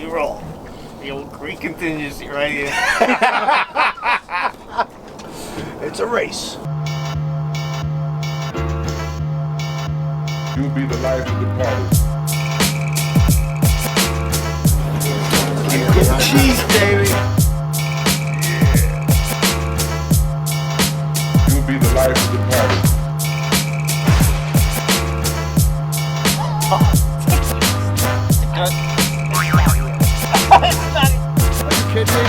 We roll. The old Greek contingency right here. It's a race. You'll be the life of the party. Get cheese, baby. You'll be the life of the party. Are you kidding me?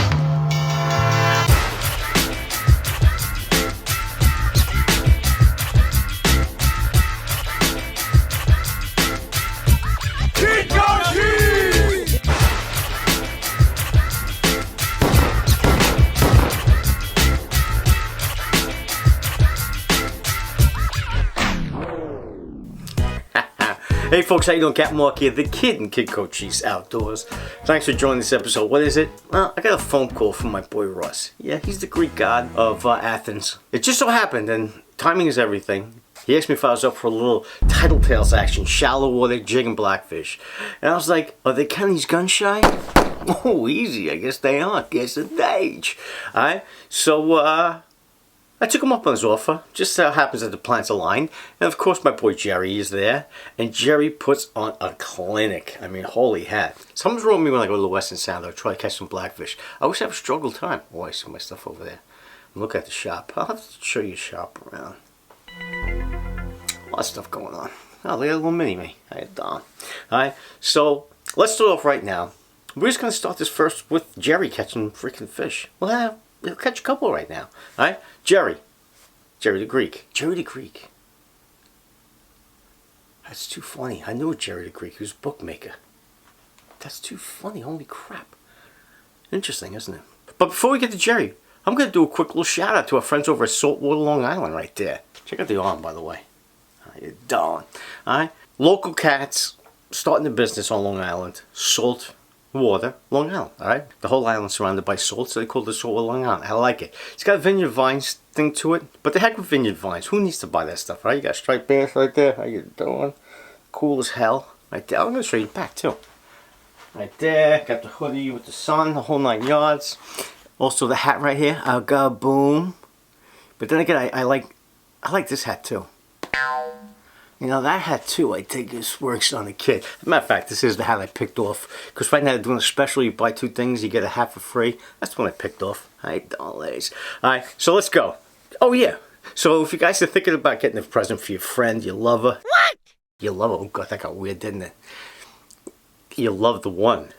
Hey folks, how you doing? Captain Mark here, the kid in Kid Cochise Outdoors. Thanks for joining this episode. What is it? Well, I got a phone call from my boy Russ. Yeah, he's the Greek god of Athens. It just so happened, and timing is everything. He asked me if I was up for a little Tidaltails action, shallow water jig and Blackfish. And I was like, are they Kenny's gun shy? Oh, easy, I guess they are. Guess the age. Alright, so I took him up on his offer. Just so happens that the plants aligned. And of course my boy Gerry is there. And Gerry puts on a clinic. I mean, holy hat. Something's wrong with me when I go to the Western Sound. I'll try to catch some Blackfish. I always have a struggle time. Oh, I see my stuff over there. Look at the shop. I'll have to show you a shop around. A lot of stuff going on. Oh, look at a little mini-me. How you doing? Alright, so let's start off right now. We're just going to start this first with Gerry catching freaking fish. We'll catch a couple right now. Alright? Gerry the Greek. Gerry the Greek. That's too funny. I knew Gerry the Greek. He was a bookmaker. That's too funny. Holy crap. Interesting, isn't it? But before we get to Gerry, I'm going to do a quick little shout out to our friends over at Saltwater, Long Island right there. Check out the arm, by the way. How you doing? Alright? Local cats starting the business on Long Island. Salt water, Long Island, alright? The whole island's surrounded by salt, so they call it Saltwater, Long Island. I like it. It's got a vineyard vines thing to it, but the heck with vineyard vines. Who needs to buy that stuff, right? You got striped bass right there. How you doing? Cool as hell. Right there. I'm going to show you the back, too. Right there. Got the hoodie with the sun, the whole 9 yards. Also the hat right here. I got boom. But then again, I like this hat, too. You know, that hat too, I think this works on a kid. As a matter of fact, this is the hat I picked off. Because right now they're doing a special, you buy 2 things, you get a hat for free. That's the one I picked off. Alright, ladies. Alright, so let's go. Oh yeah, so if you guys are thinking about getting a present for your friend, your lover. What? Your lover, oh god, that got weird, didn't it? You love the one.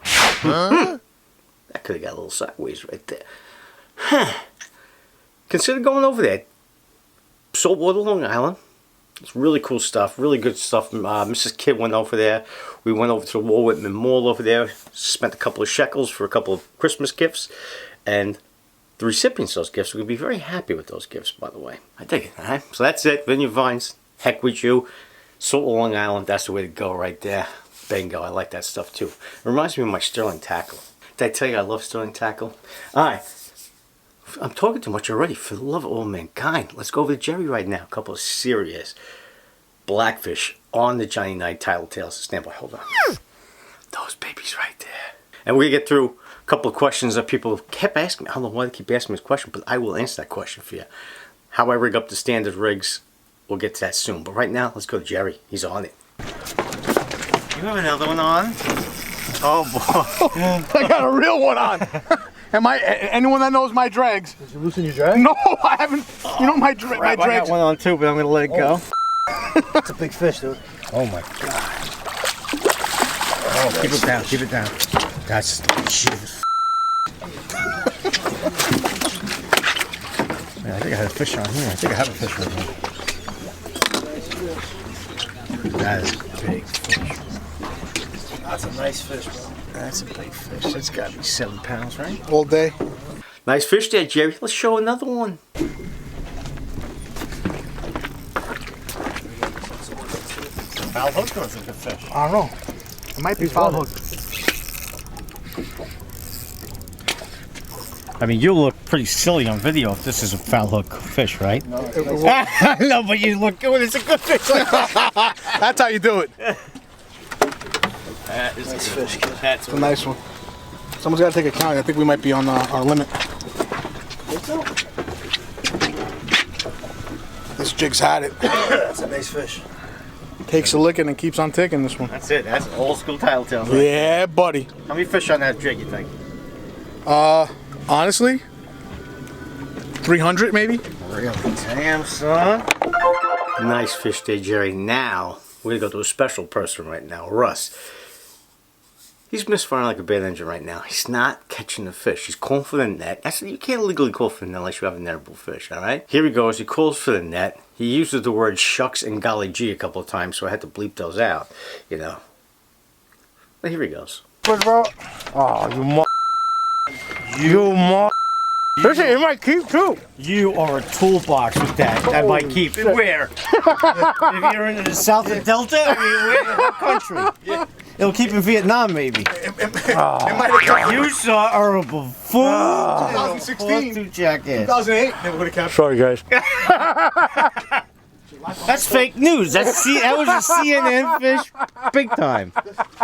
Huh? That could have got a little sideways right there. Huh. Consider going over there. Saltwater, Long Island. It's really cool stuff, really good stuff. Mrs. Kidd went over there. We went over to the Walt Whitman Mall over there. Spent a couple of shekels for a couple of Christmas gifts. And the recipients of those gifts are going to be very happy with those gifts, by the way. I dig it, alright? So that's it. Vineyard Vines. Heck with you. Saltwater, Long Island. That's the way to go right there. Bingo. I like that stuff too. It reminds me of my Sterling tackle. Did I tell you I love Sterling tackle? Alright. I'm talking too much already. For the love of all mankind, let's go over to Gerry right now. A couple of serious Blackfish on the Johnny Knight Tidaltails. Stand by, hold on. Those babies right there. And we're going to get through a couple of questions that people kept asking me. I don't know why they keep asking me this question, but I will answer that question for you. How I rig up the standard rigs, we'll get to that soon. But right now, let's go to Gerry. He's on it. You have another one on? Oh boy. I got a real one on. Anyone that knows my dregs? Did you loosen your drag? No, I haven't. You know my dregs. I got one on too, but I'm going to let it go. That's a big fish, dude. Oh my god. Oh, keep it down, keep it down. That's Jesus. Man, I think I had a fish on here. I think I have a fish on here. That is a big fish. That's a nice fish, bro. That's a big fish. That's got to be 7 pounds, right? All day. Nice fish there, Gerry. Let's show another one. Foul hook or is it a good fish? I don't know. It might be foul hook. I mean, you look pretty silly on video if this is a foul hook fish, right? No, no, but you look good. It's a good fish. That's how you do it. That is Nice good. fish, kid. That's It's a nice one. Someone's got to take a count. I think we might be on our limit. This jig's had it. That's a nice fish. Takes a licking and keeps on ticking, this one. That's it. That's old school Tidaltail. Right? Yeah, buddy. How many fish on that jig, you think? Honestly, 300 maybe? Really? Damn, son. Nice fish day, Jerry. Now, we're going to go to a special person right now, Russ. He's misfiring like a bad engine right now. He's not catching the fish. He's calling for the net. I said, you can't legally call for the net unless you have a nettable fish, all right? Here he goes. He calls for the net. He uses the word shucks and golly gee a couple of times, so I had to bleep those out, you know. But here he goes. Oh, you Listen, it might keep too. You are a toolbox with that. That might keep it where? If you're in the south of Delta, I mean, where in what country? It'll keep in Vietnam, maybe. It might have kept. You saw a buffoon. 2016. Jackass. 2008, never would have kept. Sorry, guys. That's fake news. That was a CNN fish, big time.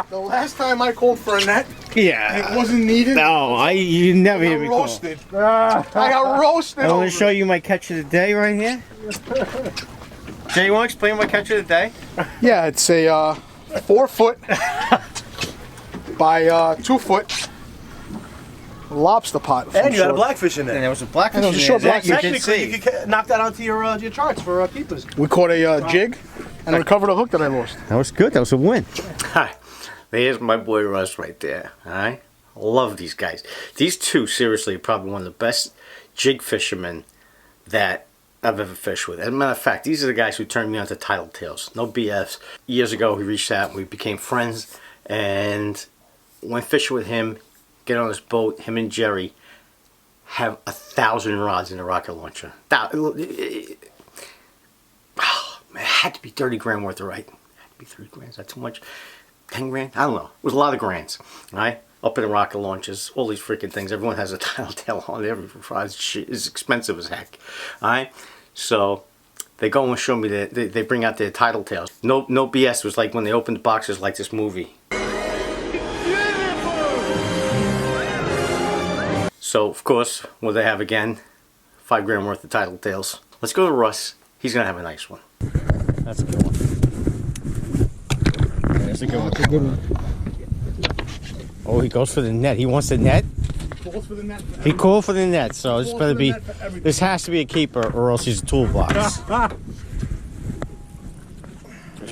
The last time I called for a net, Yeah. it wasn't needed. No, you never I hear got me call. roasted. I got roasted. I want over to show it. you my catch of the day right here. Jay, you want to explain my catch of the day? Yeah, it's a 4 foot by 2 foot lobster pot. of some And you had a sort. blackfish in And there. there was a blackfish. And there was a in short there. blackfish. You Actually, did you see. could knock that onto your charts for keepers. We caught a jig and recovered a hook that I lost. That was good. That was a win. Hi. There's my boy Russ right there. Alright? Love these guys. These two, seriously, are probably one of the best jig fishermen that I've ever fished with. As a matter of fact, these are the guys who turned me on to Tidaltails. No BS. Years ago, he reached out and we became friends. And went fishing with him, get on his boat, him and Gerry have 1,000 rods in a rocket launcher. Oh, man, it had to be 30 grand worth of right. It had to be 3 grand. Is that too much? 10 grand? I don't know. It was a lot of grands. Right? Up in the rocket launchers, all these freaking things. Everyone has a Tidaltail on every rod. Shit is expensive as heck. Alright? So they go and show me that they bring out their Tidaltails. No BS. It was like when they opened the boxes like this movie. So, of course, what they have again, 5 grand worth of Tidaltails. Let's go to Russ. He's going to have a nice one. That's a good one. That's a good one. Oh, he goes for the net. He wants the net? Calls for the net. He called for the net, so this Calls better for the be... net for everything. This has to be a keeper or else he's a toolbox.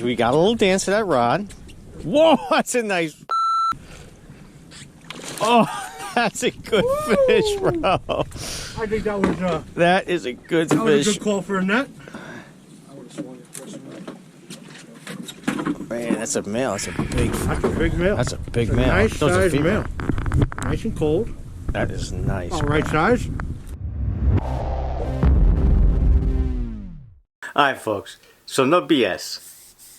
We got a little dance to that rod. Whoa, that's a nice... Oh... That's a good fish, bro. I think that was That is a good fish. call for a net. Man, that's a male. That's a big. That's a big male. That's a big It's a male. nice Those are size female. male. Nice and cold. That is nice. All right size. All right, folks. So no BS.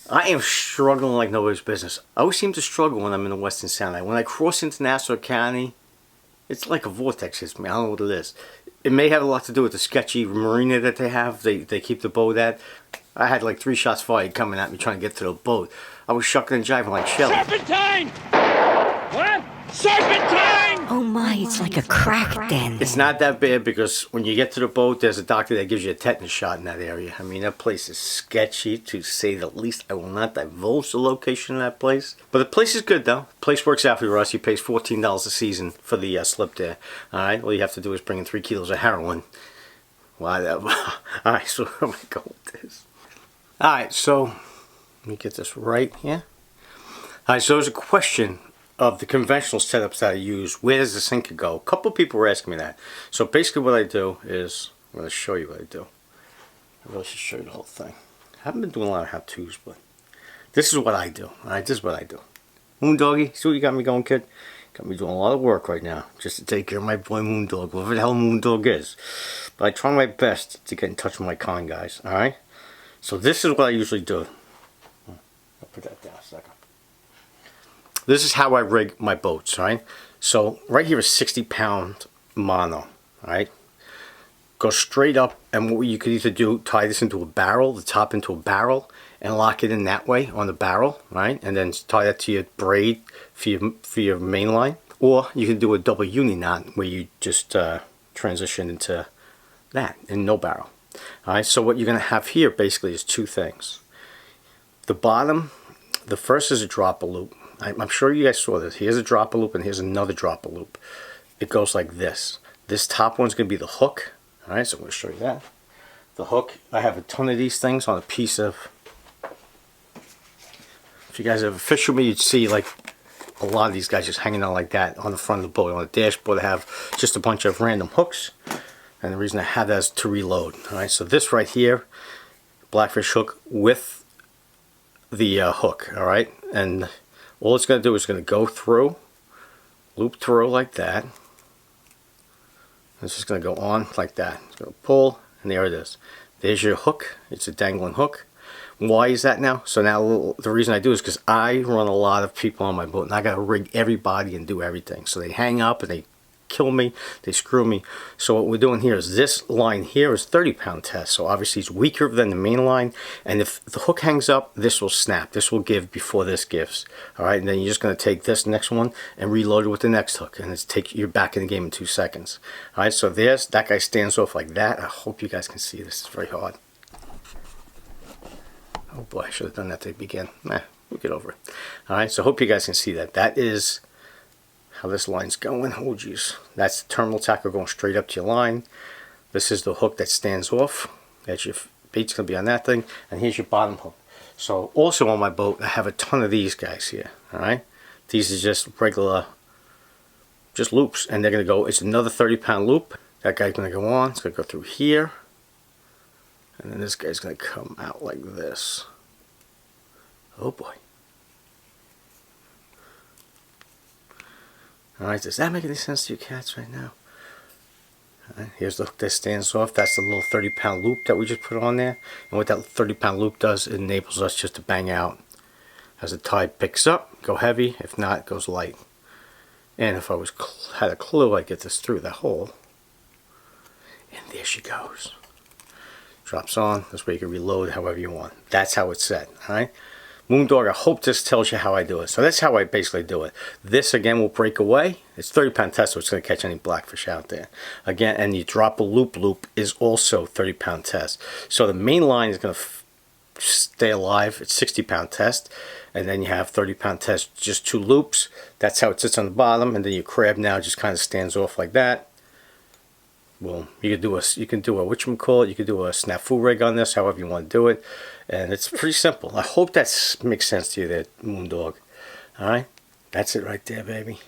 I am struggling like nobody's business. I always seem to struggle when I'm in the Western Sound. When I cross into Nassau County, it's like a vortex hits me. I don't know what it is. It may have a lot to do with the sketchy marina that they have. They keep the boat at. I had like 3 shots fired coming at me trying to get to the boat. I was shucking and jiving like Shelly. Serpentine! What? Serpentine! Oh my, it's like a crack den. It's not that bad because when you get to the boat, there's a doctor that gives you a tetanus shot in that area. I mean, that place is sketchy to say the least. I will not divulge the location of that place. But the place is good though. The place works out for us. He pays $14 a season for the slip there. Alright, all you have to do is bring in 3 kilos of heroin. Whatever. Alright, so where am I going with this? Alright, so let me get this right here. Alright, so there's a question of the conventional setups that I use. Where does the sinker go? A couple of people were asking me that. So basically what I do is, I'm going to show you what I do. I really should show you the whole thing. I haven't been doing a lot of how-tos, but this is what I do. Alright, this is what I do. Moondoggy, see what you got me going, kid? Got me doing a lot of work right now just to take care of my boy Moondog, whatever the hell Moondog is. But I try my best to get in touch with my con guys, alright? So this is what I usually do. I'll put that down a second. This is how I rig my boats, right? So right here is 60-pound mono, right? Go straight up, and what you could either do, tie this into a barrel, the top into a barrel, and lock it in that way on the barrel, right? And then tie that to your braid for your main line, or you can do a double uni knot where you just transition into that in no barrel. Alright, so what you're going to have here basically is two things. The bottom, the first is a dropper loop. I'm sure you guys saw this. Here's a dropper loop and here's another dropper loop. It goes like this. This top one's going to be the hook. Alright, so I'm going to show you that. The hook, I have a ton of these things on a piece of, if you guys ever fish with me, you'd see like a lot of these guys just hanging out like that on the front of the boat. On the dashboard I have just a bunch of random hooks, and the reason I have that is to reload. Alright, so this right here, Blackfish hook with the hook. Alright, and all it's going to do is going to go through, loop through like that. It's just going to go on like that. It's going to pull, and there it is. There's your hook. It's a dangling hook. Why is that now? So now the reason I do is because I run a lot of people on my boat, and I got to rig everybody and do everything. So they hang up and they kill me, they screw me. So what we're doing here is this line here is 30-pound test. So obviously it's weaker than the main line, and if the hook hangs up, this will snap. This will give before this gives. All right, and then you're just going to take this next one and reload it with the next hook, and you're back in the game in 2 seconds. All right, so there's that guy stands off like that. I hope you guys can see this. It's very hard. Oh boy, I should have done that to begin. We'll get over it. All right, so hope you guys can see that. That is how this line's going. Oh geez, that's the terminal tackle going straight up to your line. This is the hook that stands off. That's your bait's gonna be on that thing, and here's your bottom hook. So also on my boat I have a ton of these guys here. All right, these are just regular, just loops, and they're gonna go. It's another 30-pound loop. That guy's gonna go on. It's gonna go through here, and then this guy's gonna come out like this. Oh boy. Alright, does that make any sense to you cats right now? Right, here's the hook that stands off. That's the little 30-pound loop that we just put on there. And what that 30-pound loop does, it enables us just to bang out. As the tide picks up, go heavy. If not, it goes light. And if I had a clue, I'd get this through that hole. And there she goes. Drops on. This way you can reload however you want. That's how it's set. Alright? Moondog, I hope this tells you how I do it. So that's how I basically do it. This again will break away. It's 30-pound test, so it's going to catch any blackfish out there. Again, and you drop a loop is also 30-pound test. So the main line is going to stay alive. It's 60-pound test. And then you have 30-pound test, just 2 loops. That's how it sits on the bottom. And then your crab now just kind of stands off like that. Boom. You can do a whatchamacallit, you can do a snafu rig on this, however you want to do it. And it's pretty simple. I hope that makes sense to you there, Moondog. Alright? That's it right there, baby.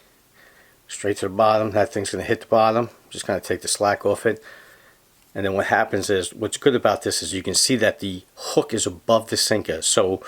Straight to the bottom. That thing's going to hit the bottom. Just kind of take the slack off it. And then what happens is, what's good about this is you can see that the hook is above the sinker. So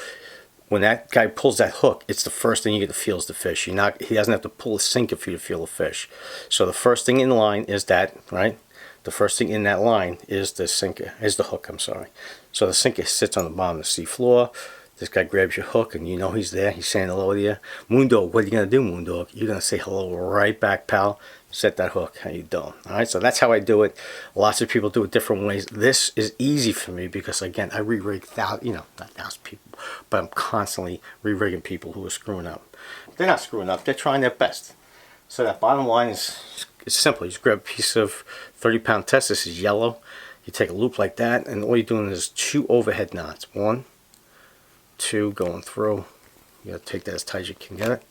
when that guy pulls that hook, it's the first thing you get to feel is the fish. He doesn't have to pull a sinker for you to feel the fish. So the first thing in line is that, right? The first thing in that line is the sinker, is the hook, I'm sorry. So the sinker sits on the bottom of the sea floor. This guy grabs your hook and you know he's there. He's saying hello to you. Moondog, what are you going to do, Moondog? You're going to say hello right back, pal. Set that hook. How you doing? Alright, so that's how I do it. Lots of people do it different ways. This is easy for me because, again, I re-rig not 1,000 people, but I'm constantly re-rigging people who are screwing up. They're not screwing up. They're trying their best. So that bottom line is simple. You just grab a piece of 30-pound test. This is yellow. You take a loop like that, and all you're doing is 2 overhead knots. 1, 2, going through. You gotta take that as tight as you can get it.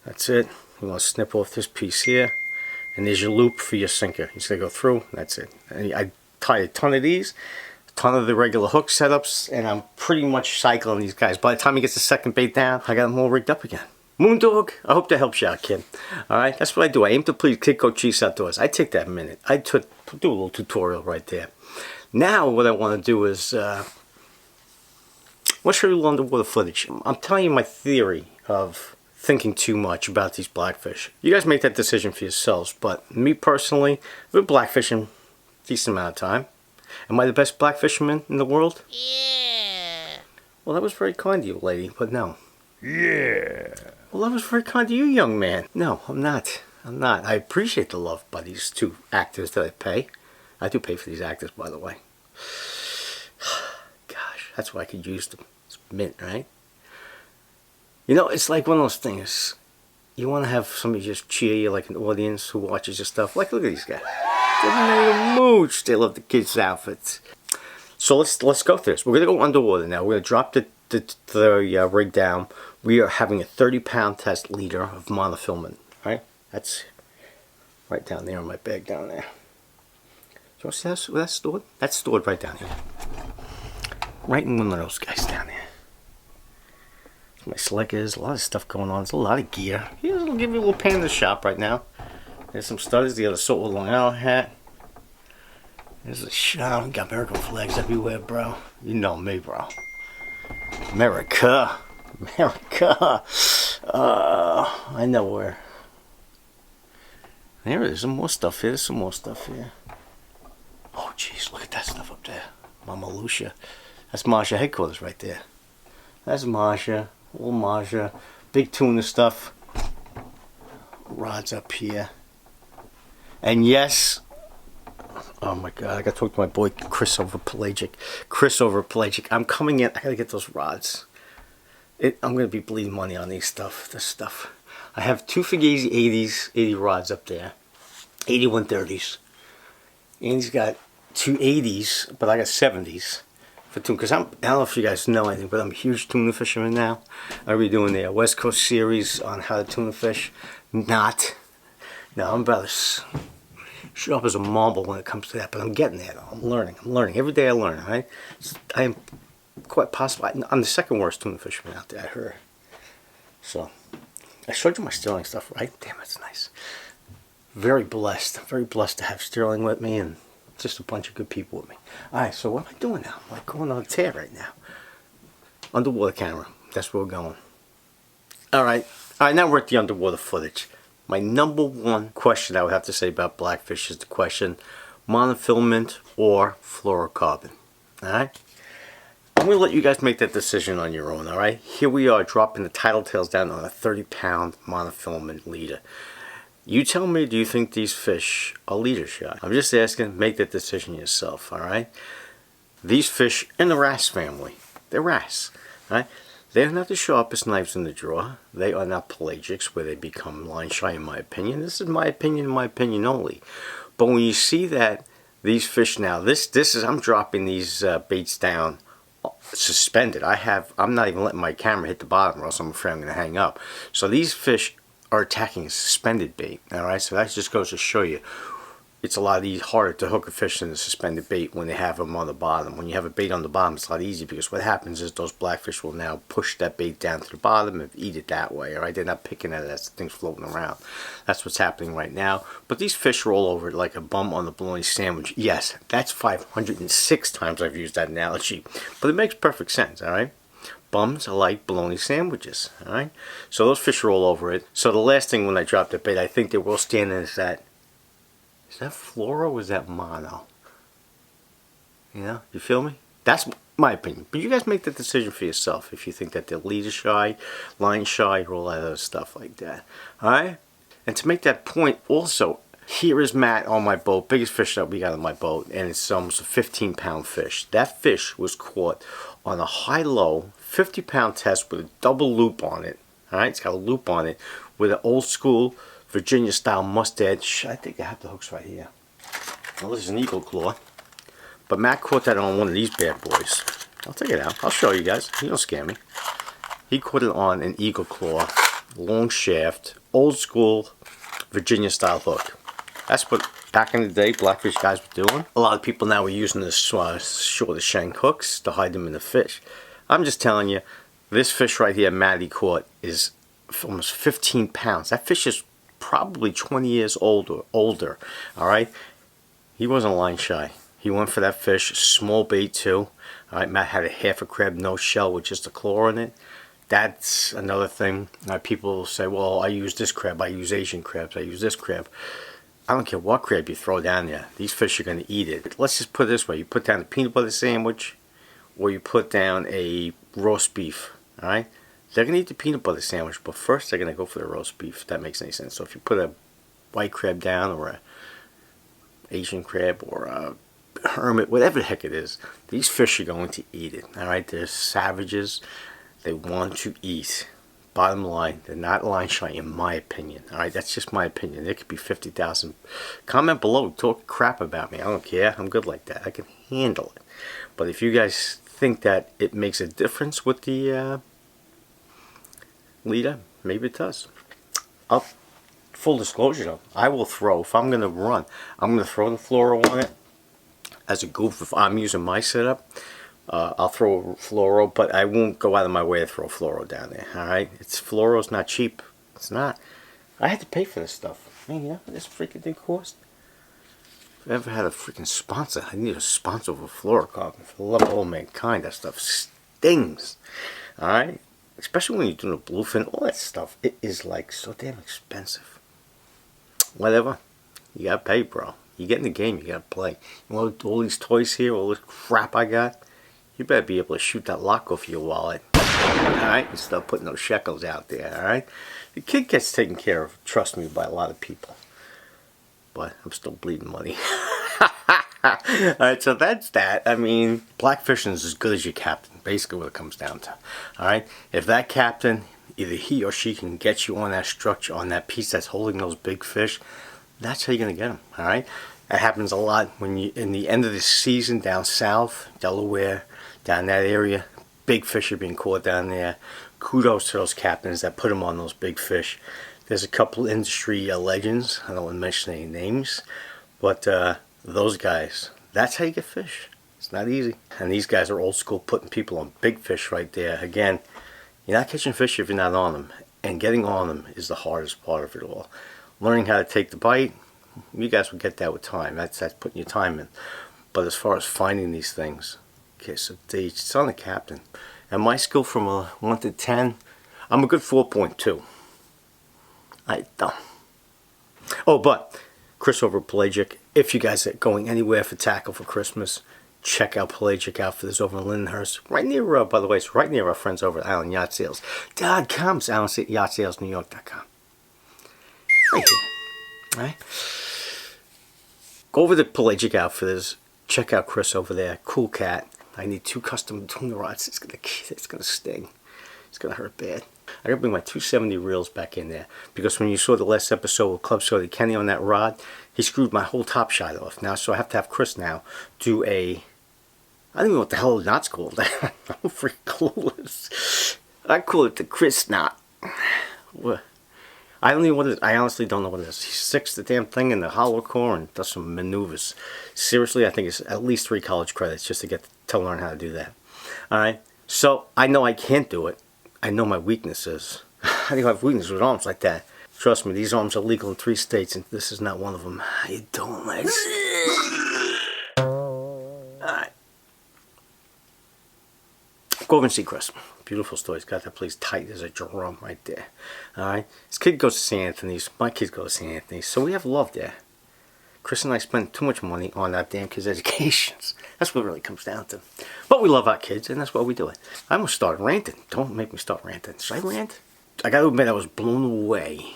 That's it. You want to snip off this piece here, and there's your loop for your sinker. You just gotta go through. That's it. And I tie a ton of these, a ton of the regular hook setups, and I'm pretty much cycling these guys. By the time he gets the second bait down, I got them all rigged up again. Moondog, I hope that helps you out, kid. Alright, that's what I do. I aim to please Kid Coach Cheese Outdoors. I take that minute. I do a little tutorial right there. Now, what I want to do is, let's show you a little underwater footage. I'm telling you my theory of thinking too much about these blackfish. You guys make that decision for yourselves, but me personally, I've been blackfishing a decent amount of time. Am I the best blackfisherman in the world? Yeah. Well, that was very kind of you, lady, but no. Yeah. Well, that was very kind of you, young man. No, I'm not. I'm not. I appreciate the love by these 2 actors that I pay. I do pay for these actors, by the way. Gosh, that's why I could use them. It's mint, right? You know, it's like one of those things. You want to have somebody just cheer you, like an audience who watches your stuff. Like, look at these guys. They're made a mooch. They love the kids' outfits. So let's go through this. We're gonna go underwater now. We're gonna drop the rig down. We are having a 30-pound test leader of monofilament. All right, that's right down there in my bag down there. Do you want to see where that's stored? That's stored right down here. Right in one of those guys down there. My slickers, a lot of stuff going on. There's a lot of gear. Here's, I'll give you a little pan in the shop right now. There's some studies. The other Saltwood Long Island hat. There's a shop. Got American flags everywhere, bro. You know me, bro. America. America. I know where. There is some more stuff here. There's some more stuff here. Oh, jeez. Look at that stuff up there. Mama Lucia. That's Marsha headquarters right there. That's Marsha. Little Marsha. Big tuna stuff. Rods up here. And yes, oh my god, I gotta talk to my boy Chris over Pelagic. Chris over Pelagic. I'm coming in. I gotta get those rods. I'm gonna be bleeding money on this stuff. I have two Fugazi 80 rods up there. 81 30s. And he's got two 80s, but I got 70s. For tuna, because I don't know if you guys know anything, but I'm a huge tuna fisherman now. I'll be doing the West Coast series on how to tuna fish. No, I'm about as sharp as a marble when it comes to that, but I'm getting there. I'm learning. Every day I learn, right? I am quite possible. I'm the second worst tuna fisherman out there, I heard. So, I showed you my Sterling stuff, right? Damn, that's nice. Very blessed to have Sterling with me, and just a bunch of good people with me. Alright, so what am I doing now? I'm like going on a tear right now. Underwater camera. That's where we're going. Alright, now we're at the underwater footage. My number one question I would have to say about Blackfish is the question, monofilament or fluorocarbon. Alright? I'm going to let you guys make that decision on your own, alright? Here we are dropping the Tidaltails down on a 30-pound monofilament leader. You tell me, do you think these fish are leader shot? I'm just asking, make that decision yourself, alright? These fish in the wrasse family, they're wrasse, alright? They're not the sharpest knives in the drawer. They are not pelagics where they become line shy, in my opinion. This is my opinion only. But when you see that these fish now, this is, I'm dropping these baits down suspended. I'm not even letting my camera hit the bottom or else I'm afraid I'm going to hang up. So these fish are attacking a suspended bait. Alright, so that just goes to show you it's a lot harder to hook a fish than a suspended bait when they have them on the bottom. When you have a bait on the bottom, it's a lot easier because what happens is those blackfish will now push that bait down to the bottom and eat it that way. Alright, they're not picking at it as the thing's floating around. That's what's happening right now. But these fish roll over it like a bum on the bologna sandwich. Yes, that's 506 times I've used that analogy. But it makes perfect sense, alright? Bums are like bologna sandwiches, alright? So those fish roll over it. So the last thing when I drop the bait, I think they will stand in is that fluoro or is that mono? You know, you feel me? That's my opinion. But you guys make the decision for yourself if you think that they're leader shy, line shy, or all that other stuff like that. Alright? And to make that point also, here is Matt on my boat, biggest fish that we got on my boat, and it's almost a 15-pound fish. That fish was caught on a high-low 50-pound test with a double loop on it. Alright, it's got a loop on it with an old school Virginia style mustad. I think I have the hooks right here. Well, this is an eagle claw. But Matt caught that on one of these bad boys. I'll take it out. I'll show you guys. He don't scare me. He caught it on an eagle claw, long shaft, old school Virginia style hook. That's what back in the day Blackfish guys were doing. A lot of people now are using this shorter shank hooks to hide them in the fish. I'm just telling you, this fish right here Matty caught is almost 15 pounds. That fish is probably 20 years older. Alright? He wasn't line shy. He went for that fish, small bait too. Alright, Matt had a half a crab, no shell with just a claw in it. That's another thing. People say, well, I use this crab, I use Asian crabs, I use this crab. I don't care what crab you throw down there. These fish are going to eat it. Let's just put it this way. You put down a peanut butter sandwich or you put down a roast beef. Alright? They're going to eat the peanut butter sandwich, but first they're going to go for the roast beef, if that makes any sense. So if you put a white crab down or a Asian crab or a hermit, whatever the heck it is, these fish are going to eat it. Alright? They're savages. They want to eat. bottom line, they're not line shy in my opinion. Alright, that's just my opinion. There could be 50,000. Comment below, talk crap about me. I don't care. I'm good like that. I can handle it. But if you guys think that it makes a difference with the leader, maybe it does. Full disclosure though, I will throw, if I'm going to run, I'm going to throw the fluoro on it as a goof. If I'm using my setup, I'll throw fluoro, but I won't go out of my way to throw fluoro down there. Alright, fluoro's not cheap. It's not. I had to pay for this stuff. I mean, you know what this freaking thing cost? If I ever had a freaking sponsor, I need a sponsor for Fluorocarbon. For the love of all mankind, that stuff stings. Alright? Especially when you're doing a bluefin, all that stuff. It is like so damn expensive. Whatever. You gotta pay, bro. You get in the game, you gotta play. You want all these toys here, all this crap I got? You better be able to shoot that lock off your wallet. Alright? And start putting those shekels out there, alright? The kid gets taken care of, trust me, by a lot of people. But I'm still bleeding money. Alright, so that's that. I mean, blackfishing is as good as your captain. Basically what it comes down to. Alright? If that captain, either he or she can get you on that structure, on that piece that's holding those big fish, that's how you're going to get them. Alright? That happens a lot when you, in the end of the season down south, Delaware, down that area, big fish are being caught down there. Kudos to those captains that put them on those big fish. There's a couple industry legends. I don't want to mention any names. But those guys, that's how you get fish. It's not easy. And these guys are old school, putting people on big fish right there. Again, you're not catching fish if you're not on them. And getting on them is the hardest part of it all. Learning how to take the bite, you guys will get that with time. That's putting your time in. But as far as finding these things, okay, so it's on the captain. And my skill from a 1 to 10, I'm a good 4.2. Oh, but Chris over at Pelagic, if you guys are going anywhere for tackle for Christmas, check out Pelagic Outfitters over in Lindenhurst. Right near, by the way, it's right near our friends over at Allen Yacht Sales.com. It's Allen Yacht Sales New York.com. Right here. Alright? Go over to Pelagic Outfitters. Check out Chris over there. Cool cat. I need 2 custom tuna rods. It's gonna sting. It's gonna hurt bad. I gotta bring my 270 reels back in there because when you saw the last episode with Club Soda Kenny on that rod, he screwed my whole top shot off. Now, so I have to have Chris now do a, I don't even know what the hell the knot's called. I'm freaking clueless. I call it the Chris knot. What? I don't even know what it is. I honestly don't know what it is. He sticks the damn thing in the hollow core and does some maneuvers. Seriously, I think it's at least 3 college credits just to get to learn how to do that. Alright, so I know I can't do it. I know my weaknesses. I think I have weaknesses with arms like that. Trust me, these arms are legal in 3 states and this is not one of them. How you doing, legs? Alright. Go over and see Chris. Beautiful store. He's got that place tight as a drum right there. Alright. His kid goes to St. Anthony's. My kids go to St. Anthony's. So we have love there. Chris and I spend too much money on that damn kids' educations. That's what it really comes down to. But we love our kids, and that's why we do it. I'm going to start ranting. Don't make me start ranting. Should I rant? I got to admit, I was blown away.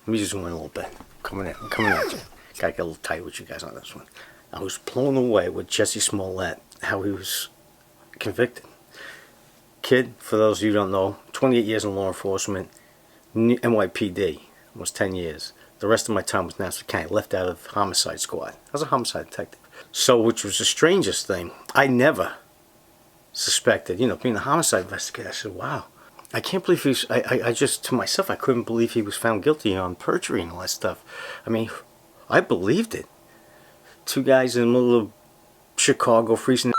Let me just zoom in a little bit. I'm coming at you. Got to get a little tight with you guys on this one. I was blown away with Jesse Smollett, how he was convicted. Kid, for those of you who don't know, 28 years in law enforcement, NYPD, almost 10 years. The rest of my time was Nassau County, left out of homicide squad. I was a homicide detective. So, which was the strangest thing, I never suspected, being a homicide investigator, I said, wow. I can't believe he's, I just, to myself, I couldn't believe he was found guilty on perjury and all that stuff. I mean, I believed it. 2 guys in the middle of Chicago freezing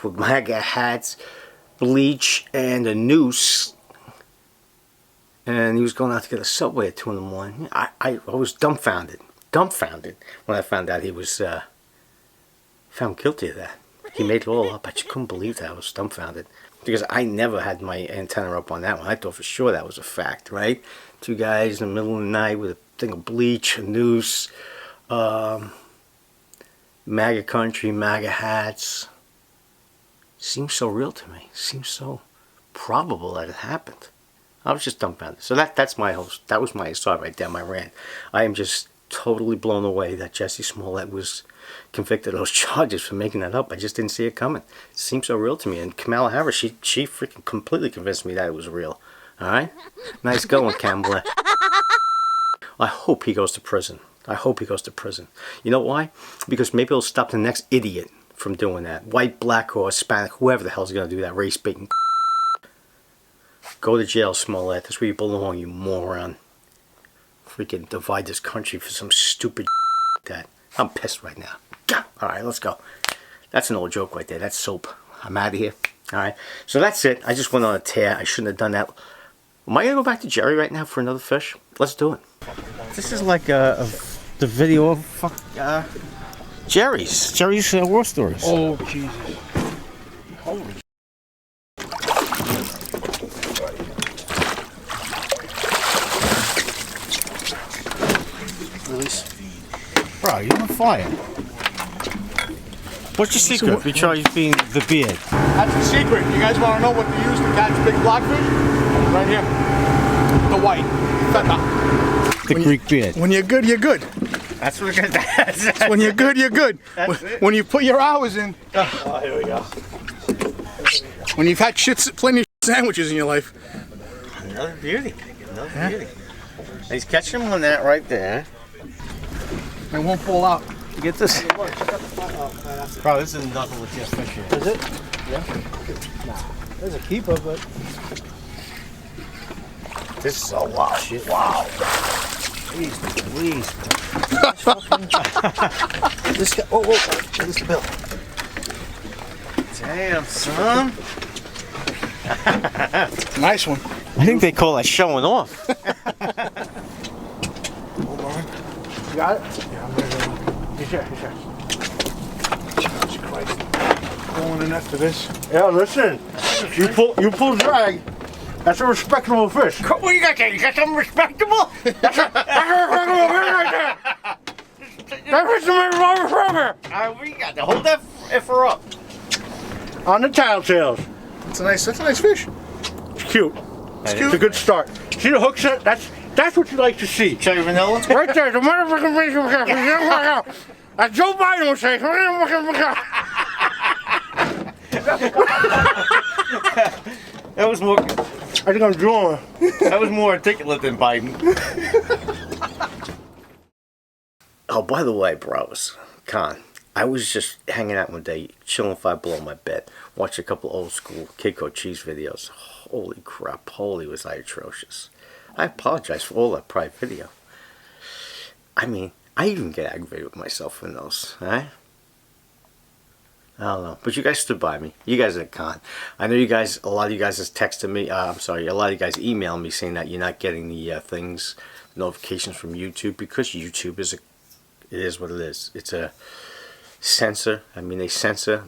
with MAGA hats, bleach, and a noose. And he was going out to get a Subway at 2 in the morning. I was dumbfounded when I found out he was found guilty of that. He made it all up. I just couldn't believe that. I was dumbfounded. Because I never had my antenna up on that one. I thought for sure that was a fact, right? 2 guys in the middle of the night with a thing of bleach, a noose, MAGA country, MAGA hats. Seems so real to me. Seems so probable that it happened. I was just dumbfounded. So that was my assault right there, my rant. I am just totally blown away that Jesse Smollett was convicted of those charges for making that up. I just didn't see it coming. It seems so real to me. And Kamala Harris, she freaking completely convinced me that it was real. Alright? Nice going, Campbell. I hope he goes to prison. I hope he goes to prison. You know why? Because maybe it'll stop the next idiot from doing that. White, black, or Hispanic, whoever the hell's going to do that race baiting. Go to jail, Smollett. That's where you belong, you moron. Freaking divide this country for some stupid like that. I'm pissed right now. Alright, let's go. That's an old joke right there. That's soap. I'm out of here. Alright, so that's it. I just went on a tear. I shouldn't have done that. Am I going to go back to Gerry right now for another fish? Let's do it. This is like the video of Gerry's war stories. Oh, Jesus. Holy. Release. Bro, you're on fire. What's your secret? We try being the beard. That's the secret. You guys want to know what to use to catch big blackfish? Right here. The white. The Greek beard. When you're good, you're good. That's what it is. When you're good, you're good. It. When you put your hours in. Oh, here we go. When you've had plenty of sandwiches in your life. Another beauty. Another beauty. He's catching him on that right there. It won't fall out. You get this? Bro, this is nothing with your fish here. Is it? Yeah. There's a keeper, but This is all wild shit. Wow. Please. this guy. Oh, this is the bill. Damn, son. Nice one. I think they call that showing off. Hold on. You got it? Yeah, I'm ready. He's here. Jesus Christ. Going in after this. Yeah, listen. You pull drag. That's a respectable fish. What you got there? You got something respectable? That's a respectable fish right there. That fish is my forever. Alright, what you got there? Hold that effer up. On the Tidaltails. That's a nice fish. It's cute. It's It's a good start. See the hook set? That's what you like to see. Cherry vanilla? Right there, the motherfucking fish. As Joe Biden would say. That was more. I think I'm drooling. That was more articulate than Biden. Oh, by the way, bros, I was just hanging out one day, chilling 5 below my bed, watching a couple old school Kiko Cheese videos. Holy crap! Holy was I atrocious. I apologize for all that private video. I mean, I even get aggravated with myself in those, right? I don't know, but you guys stood by me. You guys are con. I know you guys, a lot of you guys has texted me, I'm sorry, a lot of you guys emailed me saying that you're not getting the notifications from YouTube because YouTube it is what it is. It's a censor. I mean, they'll censor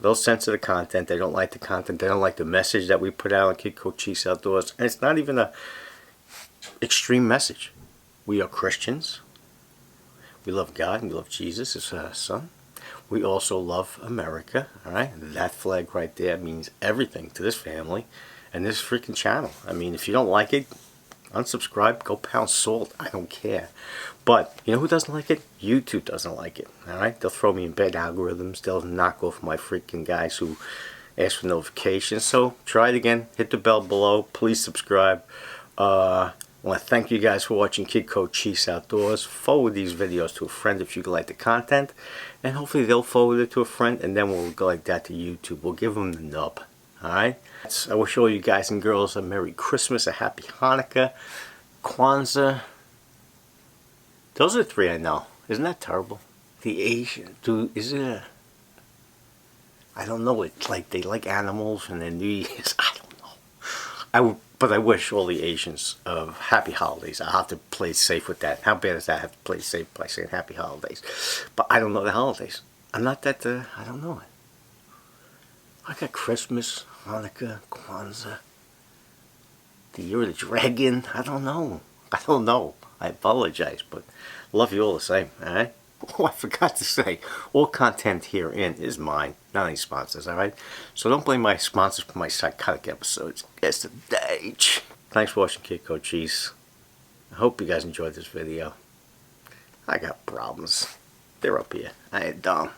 the content. They don't like the content. They don't like the message that we put out on Kiko Cheese Outdoors. And it's not even a extreme message. We are Christians. We love God and we love Jesus, His Son. We also love America, alright? That flag right there means everything to this family and this freaking channel. I mean, if you don't like it, unsubscribe, go pound salt, I don't care. But, you know who doesn't like it? YouTube doesn't like it, alright? They'll throw me in bad algorithms, they'll knock off my freaking guys who ask for notifications. So, try it again, hit the bell below, please subscribe. I want to thank you guys for watching Kiko Cheese Outdoors. Forward these videos to a friend if you like the content. And hopefully they'll forward it to a friend. And then we'll go like that to YouTube. We'll give them the nub. Alright? I wish all you guys and girls a Merry Christmas, a Happy Hanukkah, Kwanzaa. Those are the 3 I know. Isn't that terrible? The Asian. Dude, is it a... I don't know. It's like they like animals and their New Year's. I don't know. But I wish all the Asians happy holidays. I have to play it safe with that. How bad is that? I have to play it safe by saying happy holidays. But I don't know the holidays. I'm not that, I don't know it. I got Christmas, Hanukkah, Kwanzaa, the Year of the Dragon. I don't know. I apologize, but love you all the same, alright? Oh, I forgot to say, all content herein is mine, not any sponsors, alright? So don't blame my sponsors for my psychotic episodes. It's the stage. Thanks for watching Kiko Cheese. I hope you guys enjoyed this video. I got problems. They're up here. I ain't dumb.